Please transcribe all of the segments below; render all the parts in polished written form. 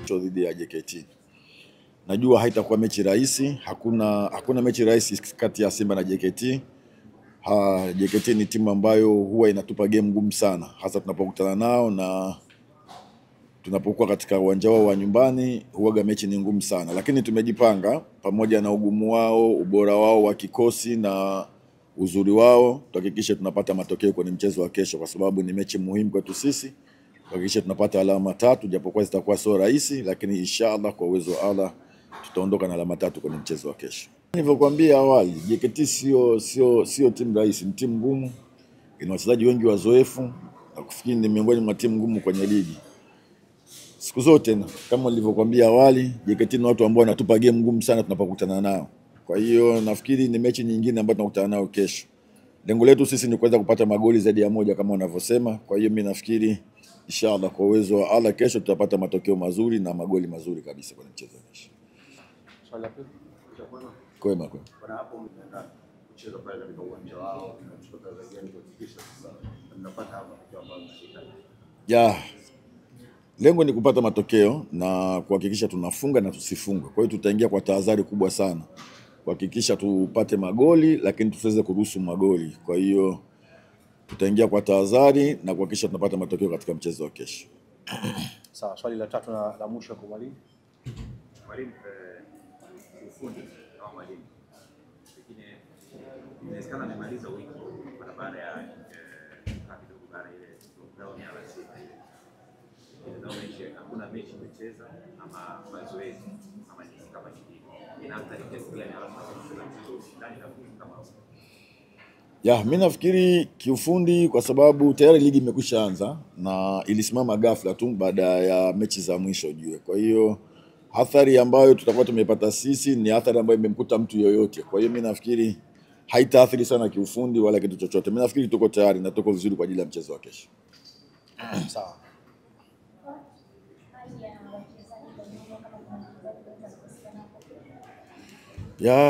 dhidi ya JKT. Najua haitakuwa mechi rahisi, hakuna mechi rahisi kati ya Simba na JKT. JKT ni timu ambayo huwa inatupa game ngumu sana, hasa tunapokutana nao na tunapokuwa katika uwanja wao wa nyumbani, huaga mechi ni ngumu sana. Lakini tumejipanga pamoja na ugumu wao, ubora wao wa kikosi na uzuri wao, tuhakikishe tunapata matokeo kwenye mchezo wa kesho, kwa sababu ni mechi muhimu kwetu sisi. Tuhakikishe tunapata alama 3, japokuwa zitakuwa sio rahisi, lakini inshallah kwa uwezo wa Allah tutaondoka na alama 3 kwenye mchezo wa kesho. Nilivyokuambia awali, JKT sio timu rahisi, ni timu ngumu, ina wachezaji wengi wazoefu, na kufikiri ni miongoni mwa timu ngumu kwenye ligi. Siku zote kama nilivyokuambia awali, JKT ni watu ambao wanatupa game ngumu sana tunapokutana nao. Kwa hiyo nafikiri ni mechi nyingine ambayo tunakutana nao kesho. Lengo letu sisi ni kuweza kupata magoli zaidi ya 1 kama unavyosema. Kwa hiyo mimi nafikiri inshallah kwa uwezo wa Allah kesho tutapata matokeo mazuri na magoli mazuri kabisa kwenye mchezo kesho. Swali la pili. Kwema. Bwana, hapo mnaenda kucheza pale katika uwanja wao, tunachukua kazi gani kuhakikisha sasa mnapata hapa matokeo ambayo mnahitaji? Lengo ni kupata matokeo na kuhakikisha tunafunga na tusifungwe. Kwa hiyo tutaingia kwa tahadhari kubwa sana kuhakikisha tupate magoli, lakini tusiweze kuruhusu magoli. Kwa hiyo tutaingia kwa tahadhari na kuhakikisha tunapata matokeo katika mchezo wa kesho. Sawa, swali la 3 na la mwisho kwa mwalimu. Mwalimu, ufundi au mwalimu, lakini inawezekana amemaliza wiki baada ya kidogo baada ile lockdown ya Simba ile. Hakuna mechi imecheza ama mazoezi ama ni kama hivi. Inaanza kiasi gani alafu ndani na kama mimi nafikiri kiufundi, kwa sababu tayari ligi imekwisha anza na ilisimama ghafla tu baada ya mechi za mwisho ujue. Kwa hiyo athari ambayo tutakuwa tumepata sisi ni athari ambayo imemkuta mtu yoyote. Kwa hiyo mimi nafikiri haitaathiri sana kiufundi wala kitu chochote. Mimi nafikiri tuko tayari na tuko vizuri kwa ajili ya mchezo wa kesho. Sawa.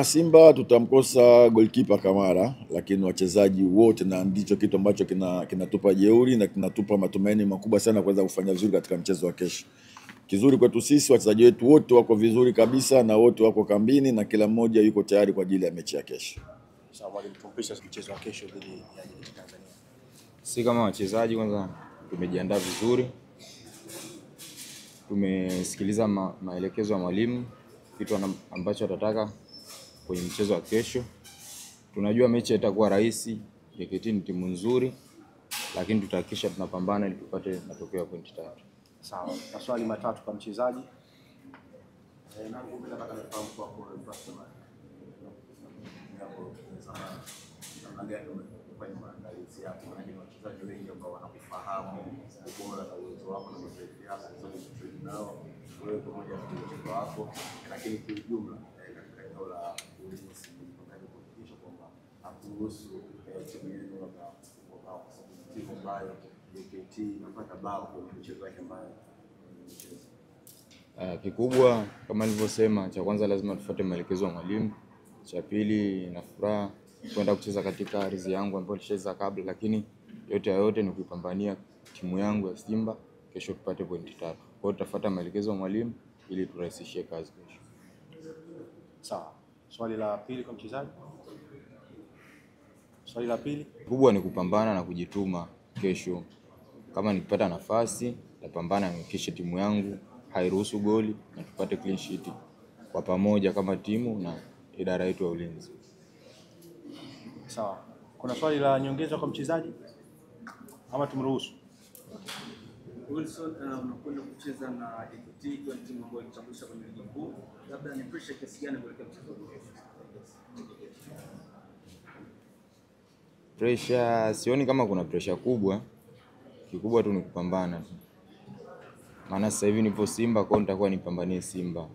Simba tutamkosa goalkeeper Kamara, lakini wachezaji wote, na ndicho kitu ambacho kinatupa jeuri na kinatupa matumaini makubwa sana kuweza kufanya vizuri katika mchezo wa kesho. Kizuri kwetu sisi, wachezaji wetu wote wako vizuri kabisa na wote wako kambini na kila mmoja yuko tayari kwa ajili ya mechi ya kesho. Sawa, mwalimu, tumpisha mchezo wa kesho dhidi ya Tanzania. Si kama wachezaji kwanza tumejiandaa vizuri. Tumesikiliza maelekezo ya mwalimu, kitu ambacho atataka kwenye mchezo wa kesho. Tunajua mechi itakuwa rahisi, JKT ni timu nzuri, lakini tutahakikisha tunapambana ili tupate matokeo ya pointi 3. Sawa. Maswali 3 kwa mchezaji. Wachezaji wengi ambao wanakufahamu ubora na uwezo wako na mazoezi yako nao wewe pamoja na mchezo wako, lakini kwa ujumla katika eneo la ulinzi tunataka kuhakikisha kwamba hakuruhusu timu yenu kwa timu ambayo JKT inapata bao kwenye mchezo wake ambayo kikubwa kama nilivyosema, cha kwanza lazima tufuate maelekezo ya mwalimu. Cha pili, na furaha kwenda kucheza katika ardhi yangu ambayo nilicheza kabla, lakini yote ni kupambania timu yangu ya Simba kesho tupate pointi 3. Kwa hiyo tutafuata maelekezo ya mwalimu ili turahisishie kazi kesho. Sawa. Swali la pili kwa mchezaji. Swali la pili kubwa ni kupambana na kujituma kesho. Kama nikipata nafasi, nitapambana kisha timu yangu hairuhusu goli na tupate clean sheet kwa pamoja kama timu na idara yetu ya ulinzi. Sawa. Kuna swali la nyongeza kwa mchezaji ama tumruhusu? Wilson, unakwenda kucheza na JKT kwa timu ambayo itatambulisha kwenye ligi kuu. Labda ni pressure kiasi gani kuelekea mchezo huu? Pressure sioni kama kuna pressure kubwa. Kikubwa tu ni kupambana. Maana sasa hivi nipo Simba, kwa hiyo nitakuwa nipambanie Simba.